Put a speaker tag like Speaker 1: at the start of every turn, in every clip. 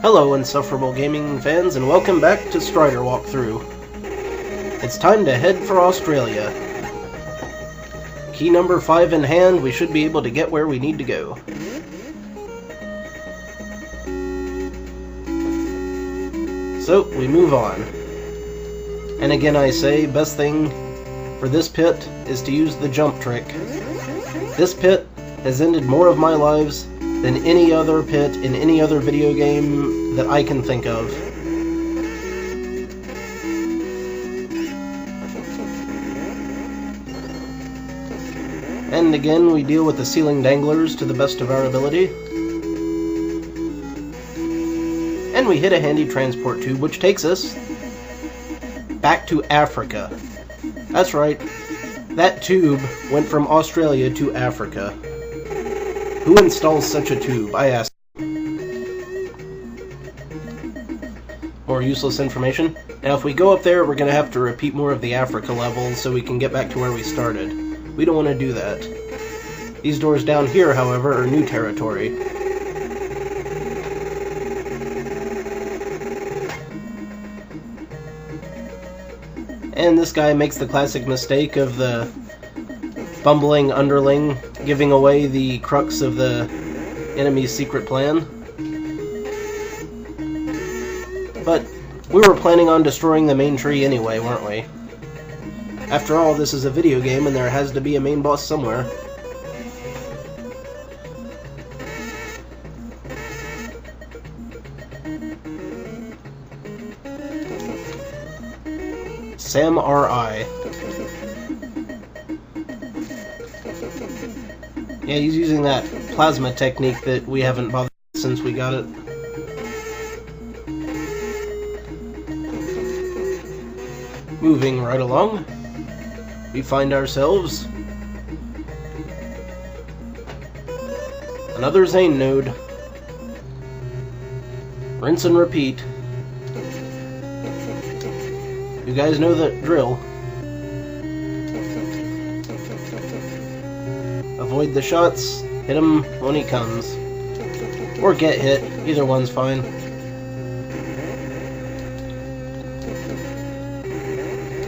Speaker 1: Hello, Insufferable gaming fans, and welcome back to Strider Walkthrough. It's time to head for Australia. Key number 5 in hand, we should be able to get where we need to go. So, we move on. And again I say, best thing for this pit is to use the jump trick. This pit has ended more of my lives than any other pit in any other video game that I can think of. And again, we deal with the ceiling danglers to the best of our ability. And we hit a handy transport tube, which takes us back to Africa. That's right, that tube went from Australia to Africa. Who installs such a tube, I ask. More useless information. Now if we go up there, we're going to have to repeat more of the Africa level so we can get back to where we started. We don't want to do that. These doors down here, however, are new territory. And this guy makes the classic mistake of the bumbling underling giving away the crux of the enemy's secret plan. But we were planning on destroying the main tree anyway, weren't we? After all, this is a video game and there has to be a main boss somewhere. Sam R.I. Yeah, he's using that plasma technique that we haven't bothered since we got it. Moving right along, we find ourselves another Zane node. Rinse and repeat. You guys know the drill. Avoid the shots, hit him when he comes. Or get hit, either one's fine.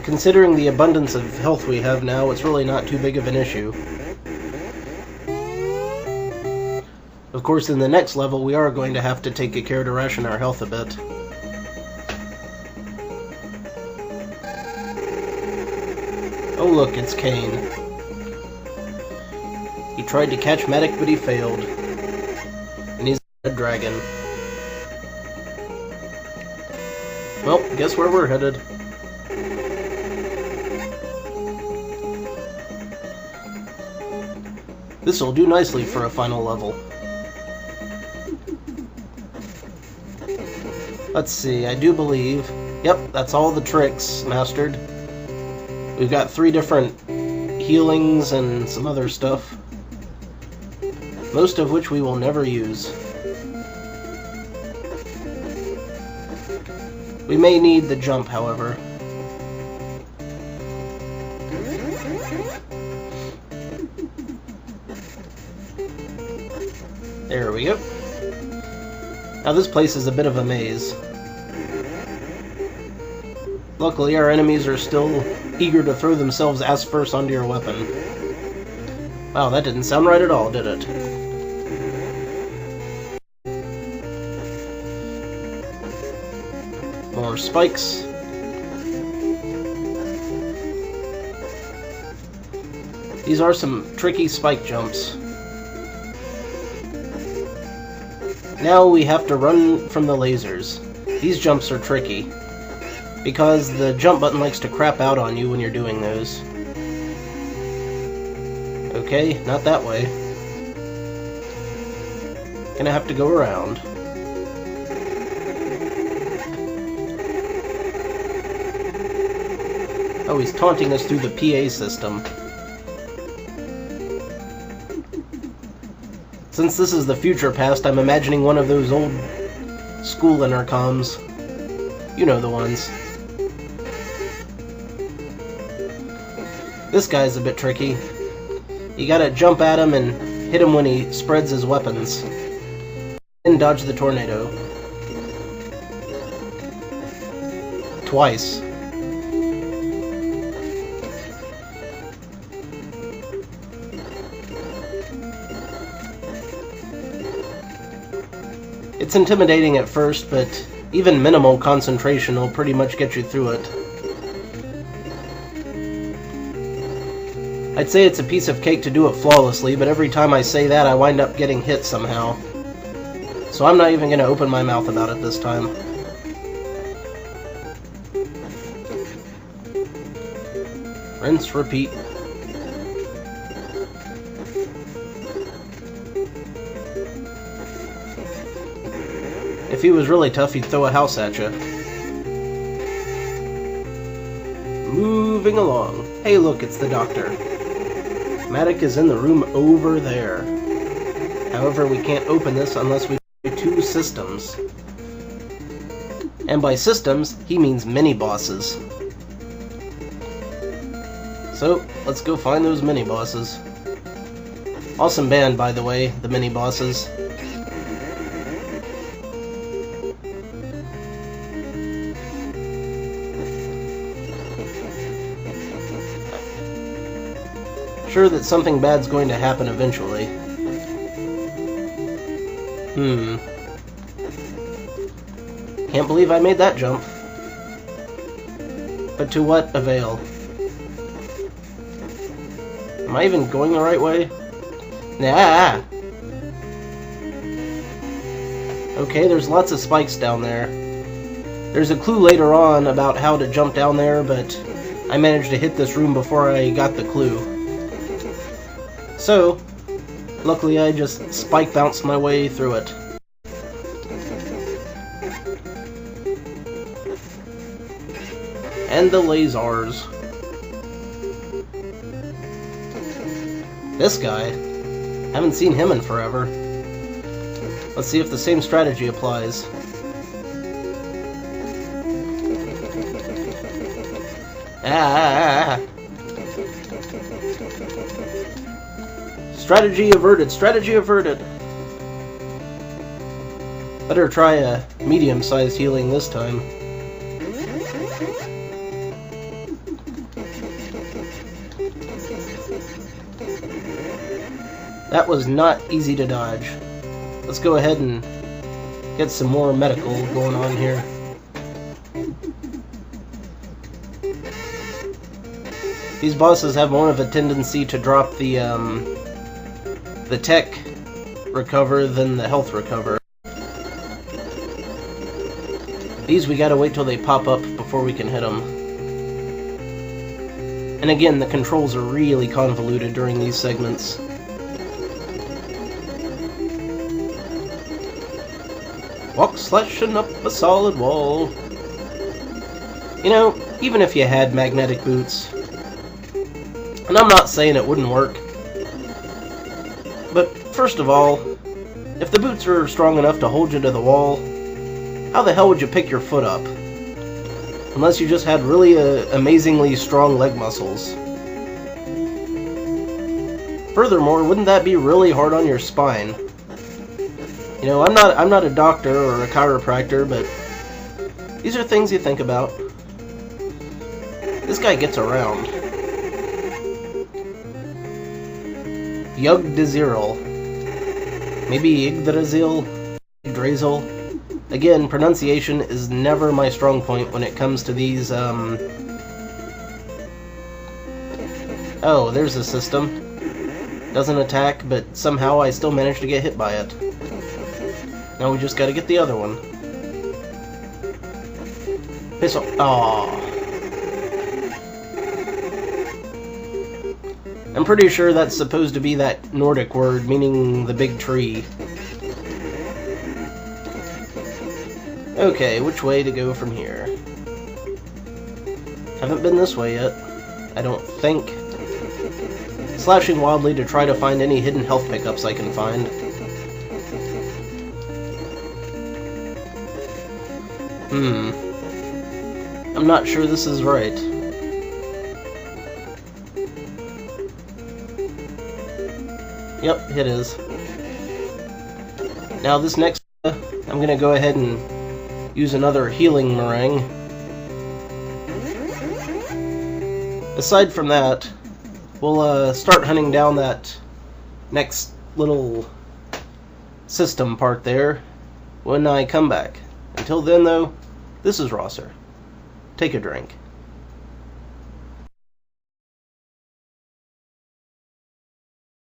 Speaker 1: Considering the abundance of health we have now, it's really not too big of an issue. Of course, in the next level, we are going to have to take care to ration our health a bit. Oh look, it's Kane. He tried to catch Matic, but he failed. And he's a dragon. Well, guess where we're headed. This'll do nicely for a final level. Let's see, I do believe... Yep, that's all the tricks mastered. We've got 3 different healings and some other stuff. Most of which we will never use. We may need the jump, however. There we go. Now this place is a bit of a maze. Luckily our enemies are still eager to throw themselves ass first onto your weapon. Wow, that didn't sound right at all, did it? More spikes. These are some tricky spike jumps. Now we have to run from the lasers. These jumps are tricky, because the jump button likes to crap out on you when you're doing those. Okay, not that way. Gonna have to go around. Oh, he's taunting us through the PA system. Since this is the future past, I'm imagining one of those old school intercoms. You know the ones. This guy's a bit tricky. You gotta jump at him and hit him when he spreads his weapons. And dodge the tornado. twice. It's intimidating at first, but even minimal concentration will pretty much get you through it. I'd say it's a piece of cake to do it flawlessly, but every time I say that, I wind up getting hit somehow. So I'm not even going to open my mouth about it this time. Rinse, repeat. If he was really tough, he'd throw a house at you. Moving along. Hey, look, it's the doctor. Matic is in the room over there. However, we can't open this unless we do 2 systems. And by systems, he means mini-bosses. So, let's go find those mini-bosses. Awesome band, by the way, the mini-bosses. Sure that something bad's going to happen eventually. Can't believe I made that jump. But to what avail? Am I even going the right way? Nah! Okay, there's lots of spikes down there. There's a clue later on about how to jump down there, but I managed to hit this room before I got the clue. So, luckily I just spike bounced my way through it. And the lasers. This guy. Haven't seen him in forever. Let's see if the same strategy applies. Strategy averted, strategy averted. Better try a medium-sized healing this time. That was not easy to dodge. Let's go ahead and get some more medical going on here. These bosses have more of a tendency to drop the tech recover than the health recover. These we gotta wait till they pop up before we can hit them. And again, the controls are really convoluted during these segments. Walk slashing up a solid wall. You know, even if you had magnetic boots, and I'm not saying it wouldn't work, but first of all, if the boots are strong enough to hold you to the wall, how the hell would you pick your foot up? Unless you just had really amazingly strong leg muscles. Furthermore, wouldn't that be really hard on your spine? You know, I'm not a doctor or a chiropractor, but these are things you think about. This guy gets around. Yggdrasil. Maybe Yggdrasil? Yggdrasil? Again, pronunciation is never my strong point when it comes to these, Oh, there's a system. Doesn't attack, but somehow I still managed to get hit by it. Now we just gotta get the other one. Pistol. Aww. I'm pretty sure that's supposed to be that Nordic word meaning the big tree. Okay, which way to go from here? Haven't been this way yet, I don't think. Slashing wildly to try to find any hidden health pickups I can find. I'm not sure this is right. Yep, it is. Now this next, I'm gonna go ahead and use another healing meringue. aside from that, we'll start hunting down that next little system part there when I come back. Until then, though, this is Rosser. Take a drink.